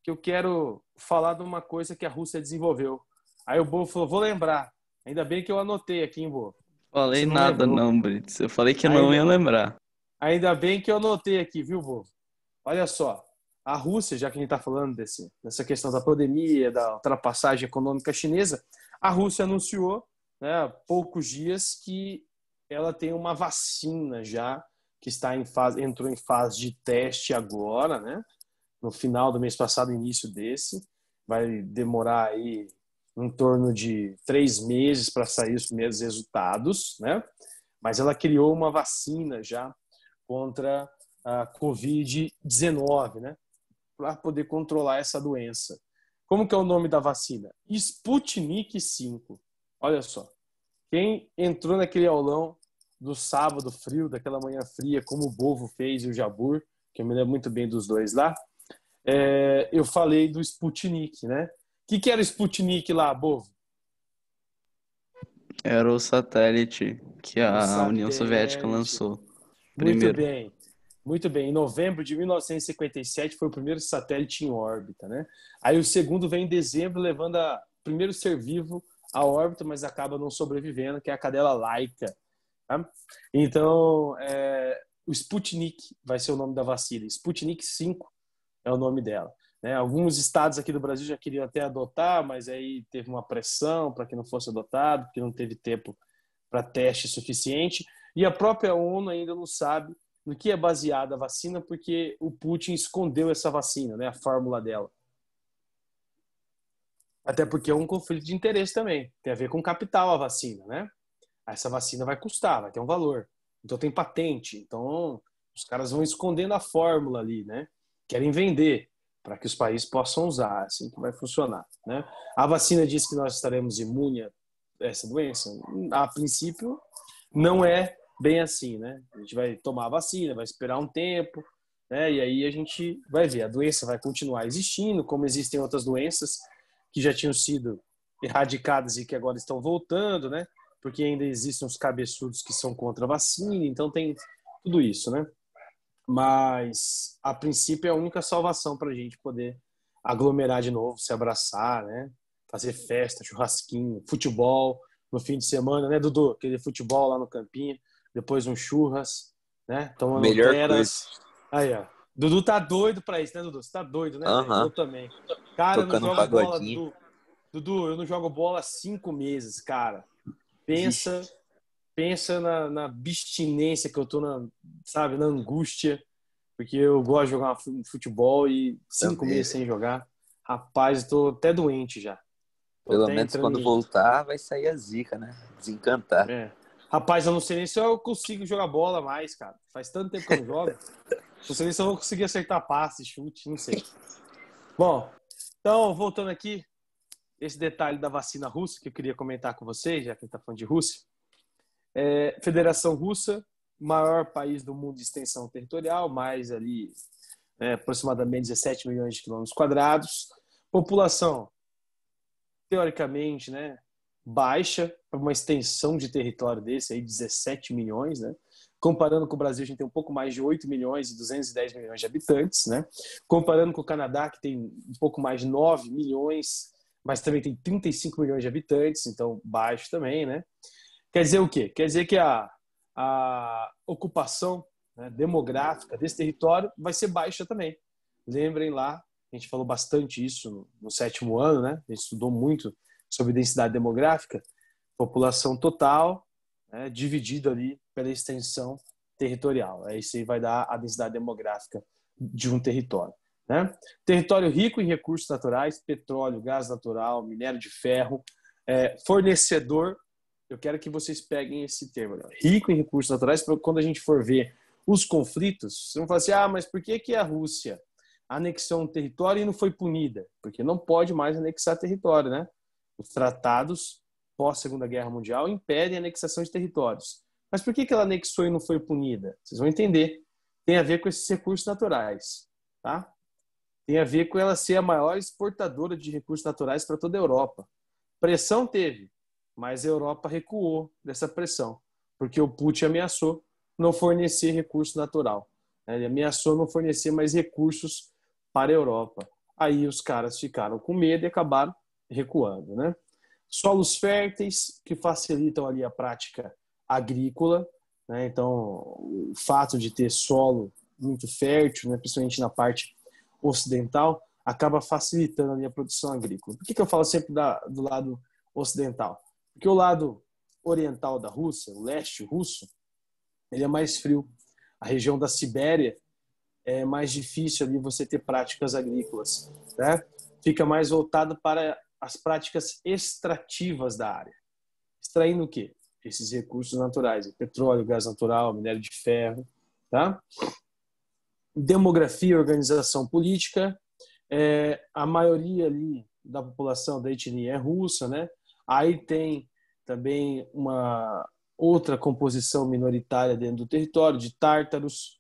que eu quero falar de uma coisa que a Rússia desenvolveu. Aí o Bovo falou, vou lembrar. Ainda bem que eu anotei aqui, hein, Bovo. Falei não nada lembrou. não, Brits. Eu falei que não ia lembrar. Ainda bem que eu anotei aqui, viu, Bovo? Olha só, a Rússia, já que a gente está falando dessa questão da pandemia, da ultrapassagem econômica chinesa, a Rússia anunciou, né, há poucos dias que ela tem uma vacina já que entrou em fase de teste agora, né? No final do mês passado, início desse. Vai demorar aí em torno de 3 meses para sair os primeiros resultados, né? Mas ela criou uma vacina já contra a Covid-19, né? Para poder controlar essa doença. Como que é o nome da vacina? Sputnik V. Olha só. Quem entrou naquele aulão do sábado frio, daquela manhã fria, como o Bovo fez e o Jabur, que eu me lembro muito bem dos dois lá, eu falei do Sputnik, né? O que era o Sputnik lá, Bovo? Era o satélite que O a União Soviética satélite. lançou Muito primeiro. bem. Muito bem. Em novembro de 1957 foi o primeiro satélite em órbita, né? Aí o segundo vem em dezembro, levando o primeiro ser vivo à órbita, mas acaba não sobrevivendo, que é a cadela Laika. Tá? Então, o Sputnik vai ser o nome da vacina. Sputnik V é o nome dela. Né? Alguns estados aqui do Brasil já queriam até adotar, mas aí teve uma pressão para que não fosse adotado, porque não teve tempo para teste suficiente. E a própria ONU ainda não sabe no que é baseada a vacina, porque o Putin escondeu essa vacina, né? A fórmula dela. Até porque é um conflito de interesse também. Tem a ver com capital a vacina, né? Essa vacina vai custar, vai ter um valor. Então tem patente. Então os caras vão escondendo a fórmula ali, né? Querem vender para que os países possam usar, assim que vai funcionar, né? A vacina diz que nós estaremos imunes a essa doença. A princípio, não é bem assim, né? A gente vai tomar a vacina, vai esperar um tempo, né? E aí a gente vai ver. A doença vai continuar existindo, como existem outras doenças que já tinham sido erradicadas e que agora estão voltando, né? Porque ainda existem os cabeçudos que são contra a vacina, então tem tudo isso, né? Mas, a princípio, é a única salvação para a gente poder aglomerar de novo, se abraçar, né? Fazer festa, churrasquinho, futebol no fim de semana, né, Dudu? Aquele futebol lá no campinho, depois um churras, né? Tomando um Melhor coisa. teras. Aí, ó. Dudu tá doido para isso, né, Dudu? Você tá doido, né, velho? Eu também. Cara, eu não Tocando um jogo bola, pagodinho. Dudu. Dudu, eu não jogo bola há 5 meses, cara. Vixe. Pensa na abstinência que eu tô, sabe, na angústia, porque eu gosto de jogar futebol e 5 Também, meses velho. sem jogar. Rapaz, eu tô até doente já. Tô Pelo até menos entrando quando em... voltar, vai sair a zica, né? Desencantar. Rapaz, eu não sei nem se eu consigo jogar bola mais, cara. Faz tanto tempo que eu não jogo. Não sei nem se eu vou conseguir acertar passe, chute, não sei. Bom, então, voltando aqui, esse detalhe da vacina russa que eu queria comentar com vocês, já que a gente tá falando de Rússia. Federação Russa, maior país do mundo de extensão territorial, mais ali aproximadamente 17 milhões de quilômetros quadrados. População, teoricamente, né, baixa para uma extensão de território desse, aí 17 milhões, né? Comparando com o Brasil, a gente tem um pouco mais de 8 milhões e 210 milhões de habitantes, né? Comparando com o Canadá, que tem um pouco mais de 9 milhões, mas também tem 35 milhões de habitantes, então baixo também, né? Quer dizer o quê? Quer dizer que a ocupação, né, demográfica desse território vai ser baixa também. Lembrem lá, a gente falou bastante isso no 7º ano, né? A gente estudou muito sobre densidade demográfica, população total, né, dividido ali pela extensão territorial. Isso aí vai dar a densidade demográfica de um território. Né? Território rico em recursos naturais, petróleo, gás natural, minério de ferro, fornecedor eu quero que vocês peguem esse termo, né? Rico em recursos naturais, para quando a gente for ver os conflitos, vocês vão falar assim, mas por que a Rússia anexou um território e não foi punida? Porque não pode mais anexar território, né? Os tratados pós-Segunda Guerra Mundial impedem a anexação de territórios. Mas por que ela anexou e não foi punida? Vocês vão entender. Tem a ver com esses recursos naturais, tá? Tem a ver com ela ser a maior exportadora de recursos naturais para toda a Europa. Pressão teve, mas a Europa recuou dessa pressão, porque o Putin ameaçou não fornecer recurso natural. Ele ameaçou não fornecer mais recursos para a Europa. Aí os caras ficaram com medo e acabaram recuando, né? Solos férteis que facilitam ali a prática agrícola, né? Então, o fato de ter solo muito fértil, né, principalmente na parte ocidental, acaba facilitando ali a produção agrícola. Por que eu falo sempre do lado ocidental? Porque o lado oriental da Rússia, o leste russo, ele é mais frio. A região da Sibéria é mais difícil ali você ter práticas agrícolas, né? Fica mais voltado para as práticas extrativas da área. Extraindo o quê? Esses recursos naturais, petróleo, gás natural, minério de ferro, tá? Demografia e organização política, a maioria ali da população da etnia é russa, né? Aí tem também uma outra composição minoritária dentro do território, de tártaros,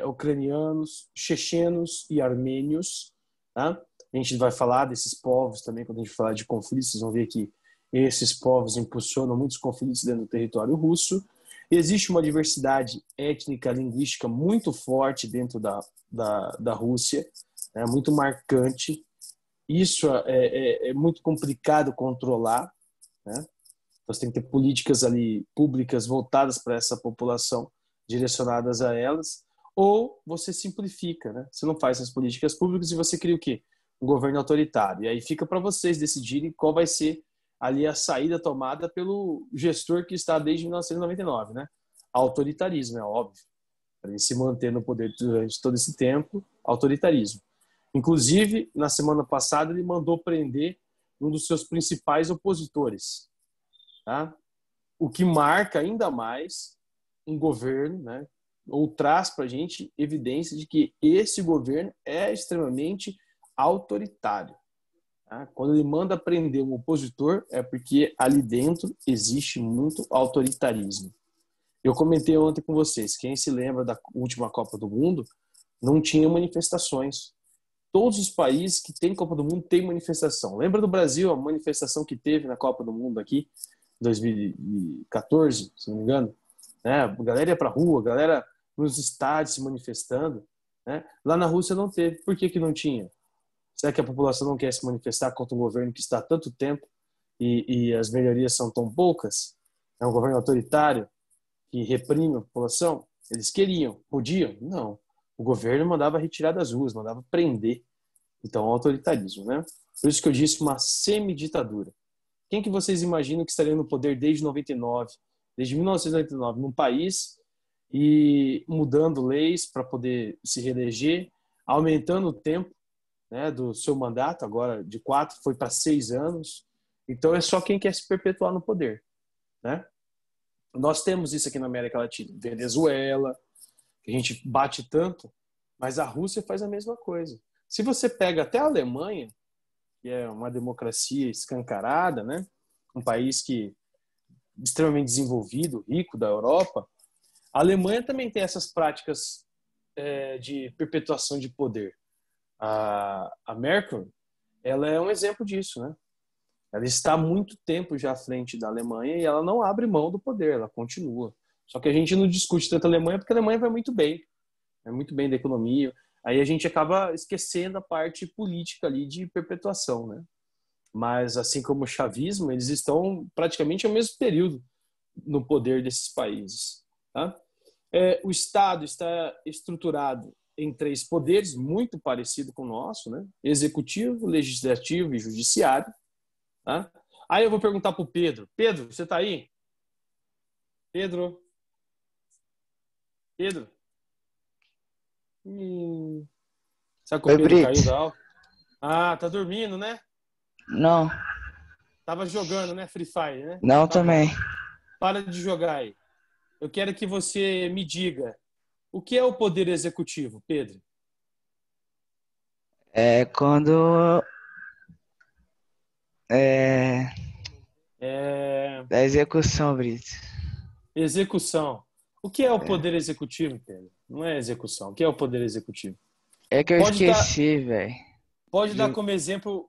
ucranianos, chechenos e armênios, tá? A gente vai falar desses povos também quando a gente falar de conflitos, vocês vão ver que esses povos impulsionam muitos conflitos dentro do território russo. Existe uma diversidade étnica, linguística muito forte dentro da Rússia, né? Muito marcante. Isso é muito complicado controlar, né? Você tem que ter políticas ali públicas voltadas para essa população, direcionadas a elas, ou você simplifica, né? Você não faz essas políticas públicas e você cria o quê? Um governo autoritário. E aí fica para vocês decidirem qual vai ser ali a saída tomada pelo gestor que está desde 1999, né? Autoritarismo, é óbvio. Para ele se manter no poder durante todo esse tempo, autoritarismo. Inclusive, na semana passada, ele mandou prender um dos seus principais opositores, tá? O que marca ainda mais um governo, né? Ou traz para a gente evidência de que esse governo é extremamente autoritário. Tá? Quando ele manda prender um opositor, é porque ali dentro existe muito autoritarismo. Eu comentei ontem com vocês, quem se lembra da última Copa do Mundo, não tinha manifestações. Todos os países que têm Copa do Mundo têm manifestação. Lembra do Brasil, a manifestação que teve na Copa do Mundo aqui, em 2014, se não me engano? Né? A galera ia para a rua, a galera nos estádios se manifestando. Né? Lá na Rússia não teve. Por que não tinha? Será que a população não quer se manifestar contra um governo que está há tanto tempo e as melhorias são tão poucas? É um governo autoritário que reprime a população? Eles queriam, podiam? Não. O governo mandava retirar das ruas, mandava prender. Então, autoritarismo, né? Por isso que eu disse uma semiditadura. Quem que vocês imaginam que estaria no poder desde 99, desde 1999, num país e mudando leis para poder se reeleger, aumentando o tempo, né, do seu mandato, agora de 4 foi para 6 anos. Então é só quem quer se perpetuar no poder, né? Nós temos isso aqui na América Latina, Venezuela, que a gente bate tanto, mas a Rússia faz a mesma coisa. Se você pega até a Alemanha, que é uma democracia escancarada, né, um país que extremamente desenvolvido, rico da Europa, a Alemanha também tem essas práticas de perpetuação de poder. A Merkel, ela é um exemplo disso, né? Ela está há muito tempo já à frente da Alemanha e ela não abre mão do poder, ela continua. Só que a gente não discute tanto a Alemanha porque a Alemanha vai muito bem da economia. Aí a gente acaba esquecendo a parte política ali de perpetuação, né? Mas assim como o chavismo, eles estão praticamente ao mesmo período no poder desses países, tá? O Estado está estruturado em 3 poderes, muito parecido com o nosso, né? Executivo, legislativo e judiciário. Tá? Aí eu vou perguntar para o Pedro. Pedro, você está aí? Pedro? Pedro? Será que o Oi, Pedro Brito. caiu da aula? Ah, tá dormindo, né? Não, Tava jogando, né? Free Fire, né? não Tá bom. também. para de jogar aí. Eu quero que você me diga o que é o poder executivo, Pedro? É quando é É... da execução, Brito. Execução. O que é o poder executivo, Pedro? Não é execução. O que é o poder executivo? É que eu Pode dar, esqueci, velho. pode dar como exemplo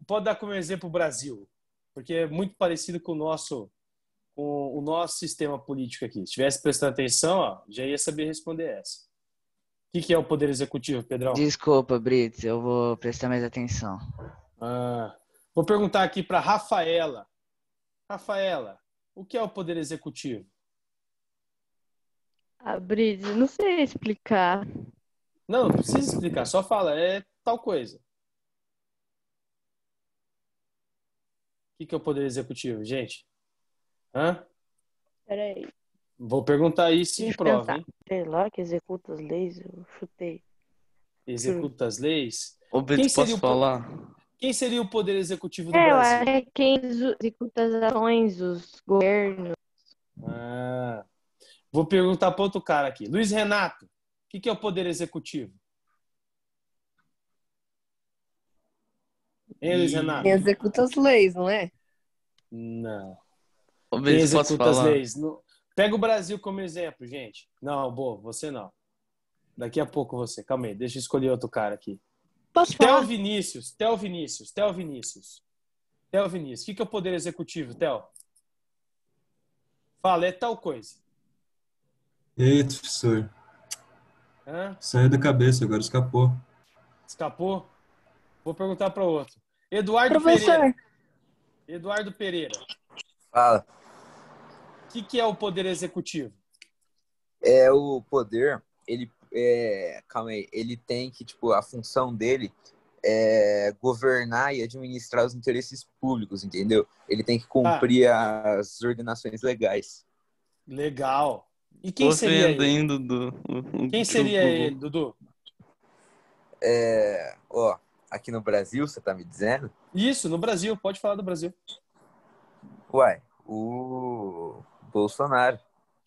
o Brasil, porque é muito parecido com o nosso sistema político aqui. Se tivesse prestado atenção, ó, já ia saber responder essa. O que é o poder executivo, Pedrão? Desculpa, Brito, eu vou prestar mais atenção. Vou perguntar aqui para Rafaela. Rafaela, o que é o poder executivo? Brisa, não sei explicar. Não precisa explicar, só fala, é tal coisa. O que é o poder executivo, gente? Peraí, Vou perguntar aí sim em deixa eu prova, pensar. hein? Sei lá, que executa as leis, eu chutei. Executa as leis. Ô, Brito, posso falar? Quem seria o poder executivo do Eu Brasil? acho que é quem executa as ações, os governos. Vou perguntar para outro cara aqui. Luiz Renato, o que é o poder executivo? Hein, Luiz Renato? Quem executa as leis, não é? Não. Ô, Quem Brito, posso executa as falar? leis? Pega o Brasil como exemplo, gente. Não, boa, você não. Daqui a pouco você. Calma aí, deixa eu escolher outro cara aqui. Posso Theo falar? Vinícius. O que é o poder executivo, Theo? Fala, é tal coisa. Eita, professor. Saiu da cabeça, agora escapou. Escapou? Vou perguntar para outro. Eduardo Professor, Pereira. Fala. O que é o poder executivo? É o poder, calma aí, ele tem que, tipo, a função dele é governar e administrar os interesses públicos, entendeu? Ele tem que cumprir as ordenações legais. Legal. E quem Tô seria vendo, ele? hein, Dudu? Quem seria ele, Dudu? Aqui no Brasil, você tá me dizendo? Isso, no Brasil. Pode falar do Brasil. Uai, o Bolsonaro.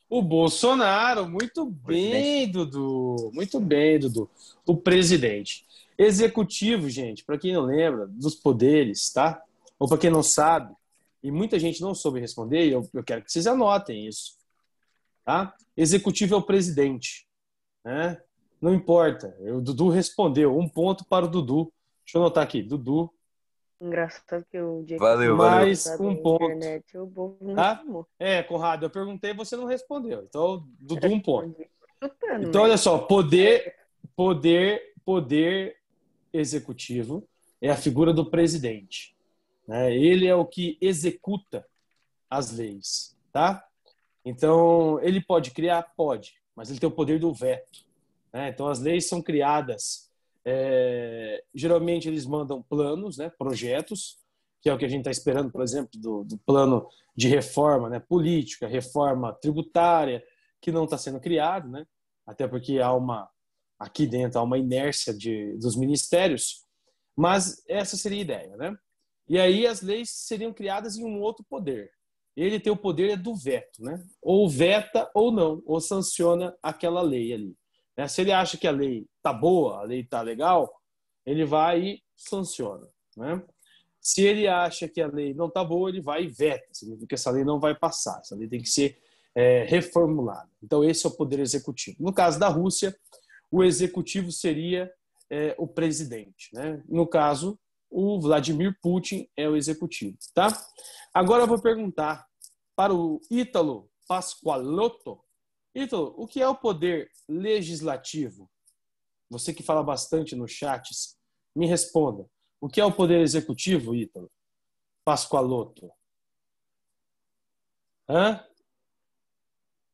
O Bolsonaro. Muito bem, Dudu. Muito bem, Dudu. O presidente. Executivo, gente, para quem não lembra dos poderes, tá? Ou para quem não sabe, e muita gente não soube responder, e eu quero que vocês anotem isso. Tá? Executivo é o presidente. Né? Não importa. O Dudu respondeu. 1 ponto para o Dudu. Deixa eu anotar aqui. Dudu. Engraçado que o dia Valeu, mais que eu 1 ponto. internet, o povo não Tá? chamou. Conrado, eu perguntei e você não respondeu. Então, Dudu, 1 ponto. Chutando, Então, olha só. Poder executivo é a figura do presidente. Né? Ele é o que executa as leis. Tá? Então, ele pode criar? Pode. Mas ele tem o poder do veto. Né? Então, as leis são criadas. Geralmente, eles mandam planos, né? Projetos, que é o que a gente está esperando, por exemplo, do plano de reforma, né? Política, reforma tributária, que não está sendo criado, né? Até porque aqui dentro há uma inércia dos ministérios. Mas essa seria a ideia. Né? E aí as leis seriam criadas em um outro poder. Ele tem o poder do veto, né? Ou veta ou não, ou sanciona aquela lei ali. Né? Se ele acha que a lei tá boa, a lei tá legal, ele vai e sanciona. Né? Se ele acha que a lei não tá boa, ele vai e veta. Significa que essa lei não vai passar, essa lei tem que ser reformulada. Então esse é o poder executivo. No caso da Rússia, o executivo seria o presidente. Né? No caso, o Vladimir Putin é o executivo. Tá? Agora eu vou perguntar para o Ítalo Pasqualotto. Ítalo, o que é o poder legislativo? Você que fala bastante nos chats, me responda. O que é o poder executivo, Ítalo Pasqualotto?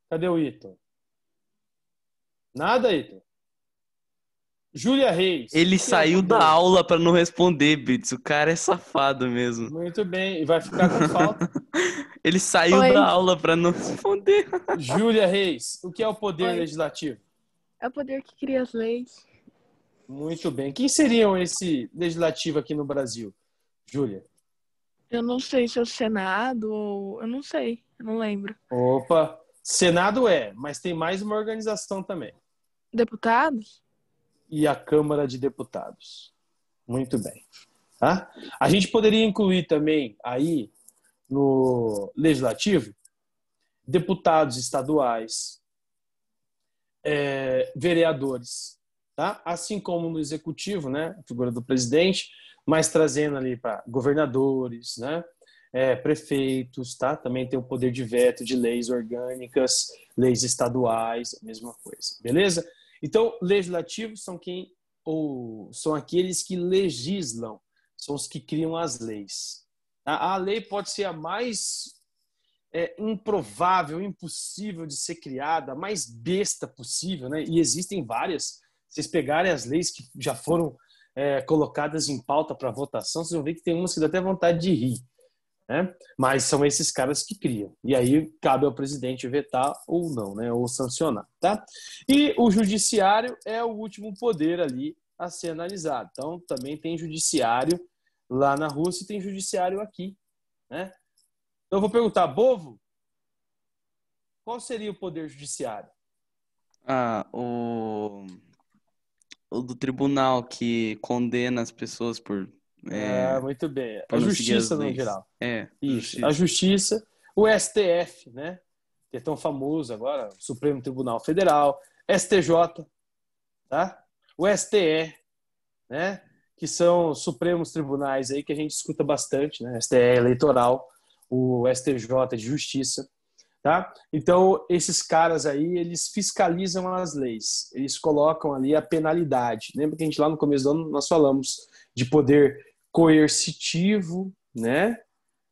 Cadê o Ítalo? Nada, Ítalo? Júlia Reis. Ele saiu da aula para não responder, Bits. O cara é safado mesmo. Muito bem. E vai ficar com falta. Ele saiu da aula para não responder. Júlia Reis. O que é o poder legislativo? é o poder que cria as leis. Muito bem. Quem seriam esse legislativo aqui no Brasil? Júlia? Eu não sei se é o Senado ou... Eu não sei Não lembro. Opa, Senado mas tem mais uma organização também. Deputados? E a Câmara de Deputados. Muito bem. Tá? A gente poderia incluir também aí no Legislativo deputados estaduais, vereadores, tá? Assim como no Executivo, né? A figura do presidente, mas trazendo ali para governadores, né? Prefeitos, tá? Também tem o poder de veto de leis orgânicas, leis estaduais, a mesma coisa, beleza? Então, legislativos são aqueles que legislam, são os que criam as leis. A lei pode ser a mais improvável, impossível de ser criada, a mais besta possível, né? E existem várias. Se vocês pegarem as leis que já foram colocadas em pauta para votação, vocês vão ver que tem umas que dá até vontade de rir. Né? Mas são esses caras que criam. E aí cabe ao presidente vetar ou não, né? Ou sancionar. Tá? E o judiciário é o último poder ali a ser analisado. Então também tem judiciário lá na Rússia e tem judiciário aqui. Né? Então eu vou perguntar, Bovo, qual seria o poder judiciário? O do tribunal que condena as pessoas por muito bem. por A não seguir as justiça, no leis. geral. Isso. Justiça. A justiça, o STF, né? Que é tão famoso agora, o Supremo Tribunal Federal, STJ, tá? O STE, né? Que são os supremos tribunais aí que a gente escuta bastante, né? STE eleitoral, o STJ de justiça, tá? Então, esses caras aí, eles fiscalizam as leis, eles colocam ali a penalidade. Lembra que a gente lá no começo do ano nós falamos de poder coercitivo, né?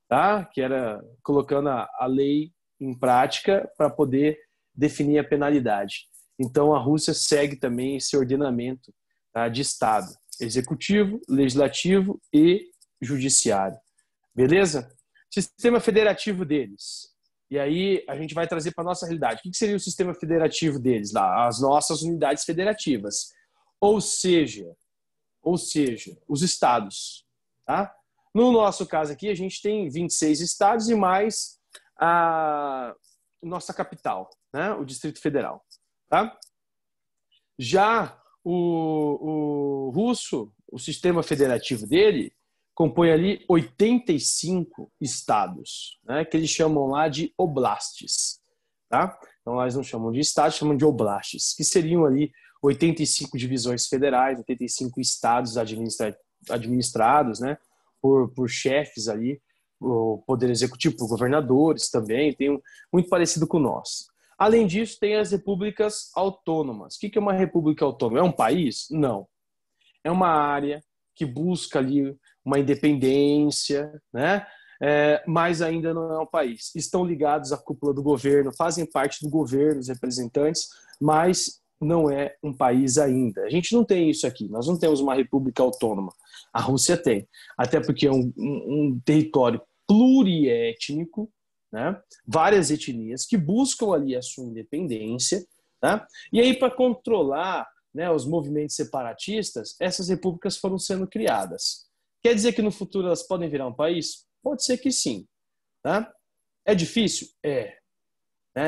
Tá? Que era colocando a lei em prática para poder definir a penalidade. Então, a Rússia segue também esse ordenamento, tá? De Estado, executivo, legislativo e judiciário. Beleza? Sistema federativo deles. E aí a gente vai trazer para a nossa realidade. O que seria o sistema federativo deles lá? As nossas unidades federativas. Ou seja, os estados. Tá? No nosso caso aqui, a gente tem 26 estados e mais a nossa capital, né? O Distrito Federal. Tá? Já o russo, o sistema federativo dele, compõe ali 85 estados, né, que eles chamam lá de oblastes. Tá? Então, eles não chamam de estados, chamam de oblastes, que seriam ali 85 divisões federais, 85 estados administrados, né, por chefes ali, o poder executivo, por governadores também, tem muito parecido com nós. Além disso, tem as repúblicas autônomas. O que é uma república autônoma? É um país? Não. É uma área que busca ali uma independência, né? Mas ainda não é um país. Estão ligados à cúpula do governo, fazem parte do governo, os representantes, mas não é um país ainda. A gente não tem isso aqui, nós não temos uma república autônoma. A Rússia tem, até porque é um território pluriétnico, né? Várias etnias que buscam ali a sua independência, tá? E aí, para controlar, né, os movimentos separatistas, essas repúblicas foram sendo criadas. Quer dizer que no futuro elas podem virar um país? Pode ser que sim. Tá? É difícil? É.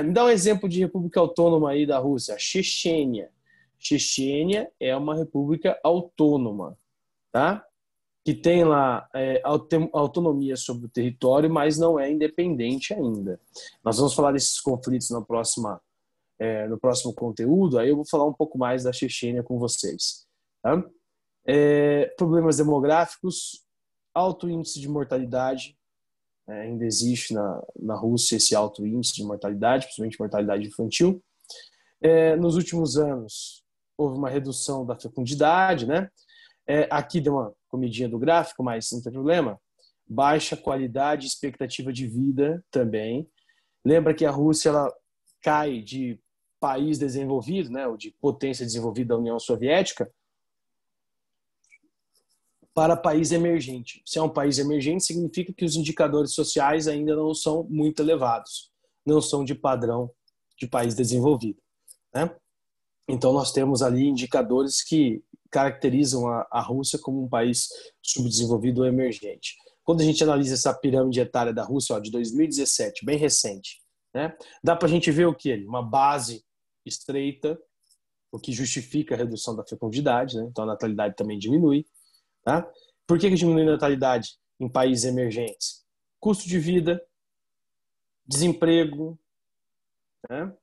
Me dá um exemplo de república autônoma aí da Rússia. A Chechênia. Chechênia é uma república autônoma, tá? Que tem lá autonomia sobre o território, mas não é independente ainda. Nós vamos falar desses conflitos no próximo conteúdo, aí eu vou falar um pouco mais da Chechênia com vocês. Tá? Problemas demográficos, alto índice de mortalidade, ainda existe na Rússia esse alto índice de mortalidade, principalmente mortalidade infantil. Nos últimos anos, houve uma redução da fecundidade, né? Aqui deu uma comidinha do gráfico, mas não tem problema. Baixa qualidade e expectativa de vida também. Lembra que a Rússia ela cai de país desenvolvido, né, ou de potência desenvolvida da União Soviética, para país emergente. Se é um país emergente, significa que os indicadores sociais ainda não são muito elevados, não são de padrão de país desenvolvido. Né? Então, nós temos ali indicadores que caracterizam a Rússia como um país subdesenvolvido ou emergente. quando a gente analisa essa pirâmide etária da Rússia, ó, de 2017, bem recente, né, dá para a gente ver o que? Uma base estreita, o que justifica a redução da fecundidade, né? Então a natalidade também diminui. Tá? Por que diminui a natalidade em países emergentes? Custo de vida, desemprego, né?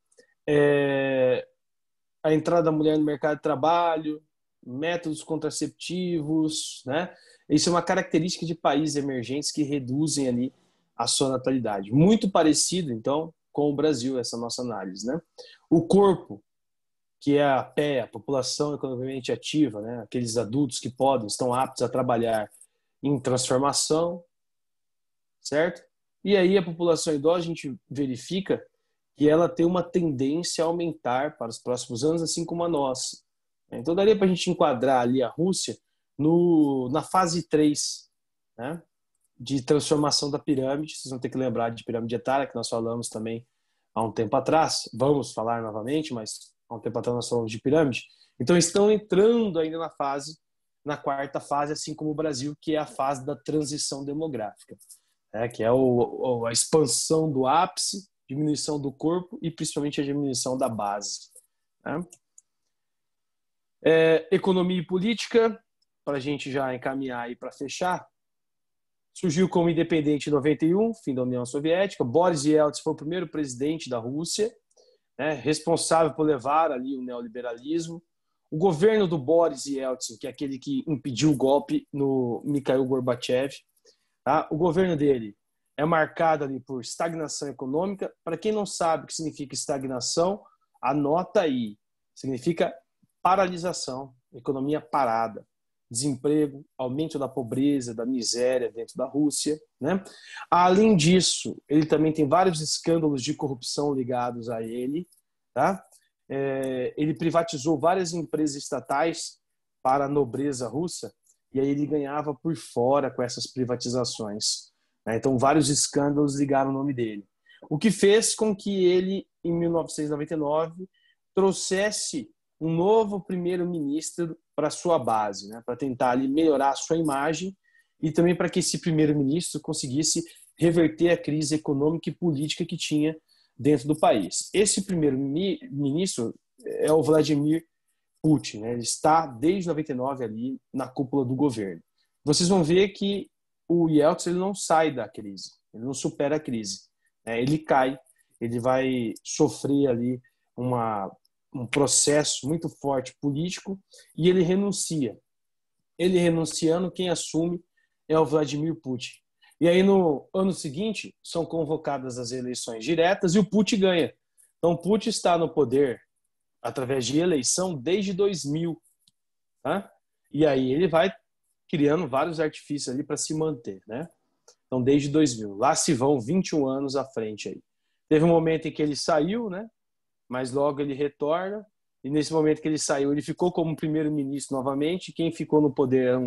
A entrada da mulher no mercado de trabalho, métodos contraceptivos, né? Isso é uma característica de países emergentes que reduzem ali a sua natalidade. Muito parecido, então, com o Brasil, essa nossa análise, né? O corpo, que é a PE, a população economicamente ativa, né? Aqueles adultos que podem, estão aptos a trabalhar em transformação, certo? E aí a população idosa, a gente verifica que ela tem uma tendência a aumentar para os próximos anos, assim como a nossa. Então daria para a gente enquadrar ali a Rússia na fase 3, né? De transformação da pirâmide. Vocês vão ter que lembrar de pirâmide etária, que nós falamos também há um tempo atrás. Vamos falar novamente, mas há um tempo atrás nós falamos de pirâmide. Então estão entrando ainda na quarta fase, assim como o Brasil, que é a fase da transição demográfica, né? Que é a expansão do ápice, diminuição do corpo e principalmente a diminuição da base, né? Economia e política, para a gente já encaminhar e para fechar. Surgiu como independente em 91, fim da União Soviética. Boris Yeltsin foi o primeiro presidente da Rússia, né, responsável por levar ali o neoliberalismo. O governo do Boris Yeltsin, que é aquele que impediu o golpe no Mikhail Gorbachev, tá? O governo dele é marcado ali por estagnação econômica. Para quem não sabe o que significa estagnação, anota aí. Significa paralisação, economia parada. Desemprego, aumento da pobreza, da miséria dentro da Rússia, né? Além disso, ele também tem vários escândalos de corrupção ligados a ele, tá? Ele privatizou várias empresas estatais para a nobreza russa e aí ele ganhava por fora com essas privatizações, né? Então, vários escândalos ligaram o nome dele. O que fez com que ele, em 1999, trouxesse um novo primeiro-ministro para sua base, né, para tentar ali melhorar a sua imagem e também para que esse primeiro-ministro conseguisse reverter a crise econômica e política que tinha dentro do país. Esse primeiro-ministro é o Vladimir Putin, né? Ele está desde 99 ali na cúpula do governo. Vocês vão ver que o Yeltsin ele não sai da crise, ele não supera a crise, né? Ele cai, ele vai sofrer ali um processo muito forte político e ele renuncia. Ele renunciando, quem assume é o Vladimir Putin. E aí no ano seguinte são convocadas as eleições diretas e o Putin ganha. Então o Putin está no poder através de eleição desde 2000. Tá? E aí ele vai criando vários artifícios ali para se manter, né? Então desde 2000. Lá se vão 21 anos à frente aí. Teve um momento em que ele saiu, né? Mas logo ele retorna, e nesse momento que ele saiu, ele ficou como primeiro-ministro novamente. Quem ficou no poder era um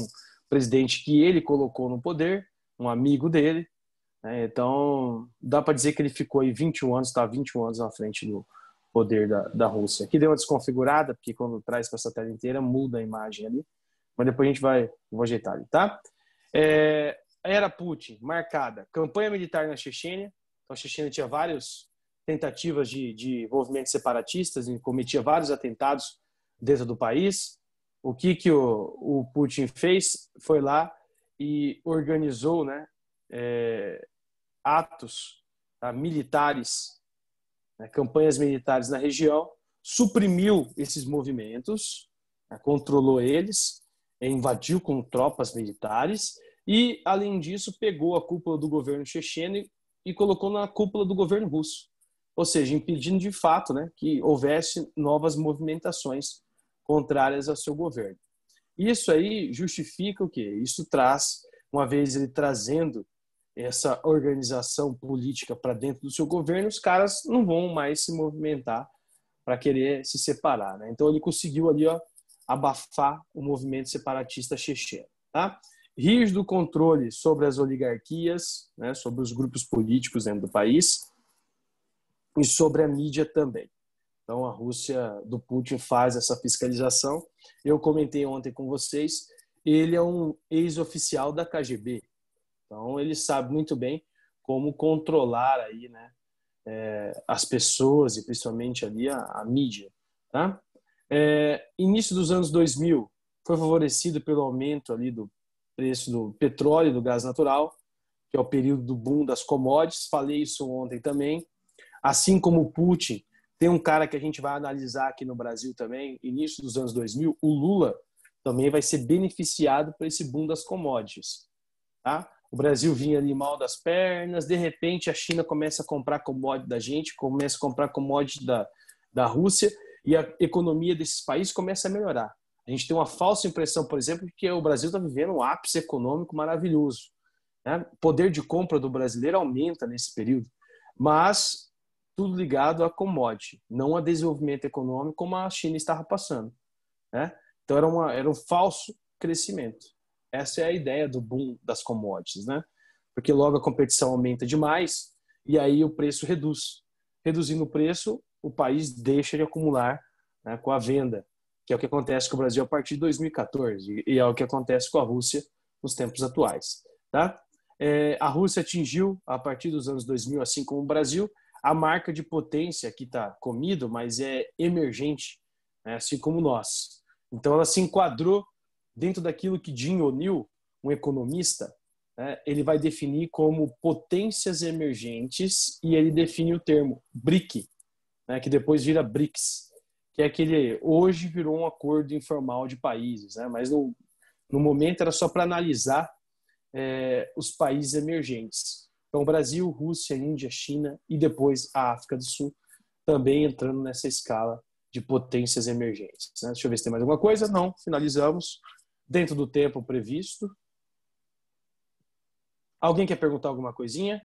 presidente que ele colocou no poder, um amigo dele, né? Então, dá para dizer que ele ficou aí 21 anos, está 21 anos na frente do poder da Rússia. Aqui deu uma desconfigurada, porque quando traz para essa tela inteira, muda a imagem ali, mas depois a gente vou ajeitar ali, tá? Era Putin, marcada, campanha militar na Chechênia. Então, a Chechênia tinha várias tentativas de movimentos separatistas e cometia vários atentados dentro do país. O que o Putin fez foi lá e organizou, né, atos, tá, militares, né, campanhas militares na região, suprimiu esses movimentos, né, controlou eles, invadiu com tropas militares e, além disso, pegou a cúpula do governo checheno e colocou na cúpula do governo russo. Ou seja, impedindo de fato, né, que houvesse novas movimentações contrárias ao seu governo. Isso aí justifica o quê? Isso traz, uma vez ele trazendo essa organização política para dentro do seu governo, os caras não vão mais se movimentar para querer se separar, né? Então ele conseguiu ali, ó, abafar o movimento separatista checheno, tá? Rígido controle sobre as oligarquias, né, sobre os grupos políticos dentro do país, e sobre a mídia também. Então, a Rússia do Putin faz essa fiscalização. Eu comentei ontem com vocês, ele é um ex-oficial da KGB. Então, ele sabe muito bem como controlar aí, né, as pessoas e principalmente ali a mídia. Tá? Início dos anos 2000 foi favorecido pelo aumento ali do preço do petróleo e do gás natural, que é o período do boom das commodities. Falei isso ontem também. Assim como o Putin, tem um cara que a gente vai analisar aqui no Brasil também, início dos anos 2000, o Lula também vai ser beneficiado por esse boom das commodities. Tá? O Brasil vinha ali mal das pernas, de repente a China começa a comprar commodity da gente, começa a comprar commodity da Rússia, e a economia desses países começa a melhorar. A gente tem uma falsa impressão, por exemplo, de que o Brasil está vivendo um ápice econômico maravilhoso. Né? O poder de compra do brasileiro aumenta nesse período, mas tudo ligado a commodity, não a desenvolvimento econômico como a China estava passando. Né? Então era um falso crescimento. Essa é a ideia do boom das commodities, né? Porque logo a competição aumenta demais e aí o preço reduz. Reduzindo o preço, o país deixa de acumular, né, com a venda, que é o que acontece com o Brasil a partir de 2014 e é o que acontece com a Rússia nos tempos atuais. Tá? A Rússia atingiu, a partir dos anos 2000, assim como o Brasil, a marca de potência que está comido, mas é emergente, né, assim como nós. Então ela se enquadrou dentro daquilo que Jim O'Neill, um economista, né, ele vai definir como potências emergentes, e ele define o termo BRIC, né, que depois vira BRICS, que é aquele, hoje virou um acordo informal de países, né, mas no momento era só para analisar os países emergentes. Então Brasil, Rússia, Índia, China e depois a África do Sul também entrando nessa escala de potências emergentes. Né? Deixa eu ver se tem mais alguma coisa. Não, finalizamos dentro do tempo previsto. Alguém quer perguntar alguma coisinha?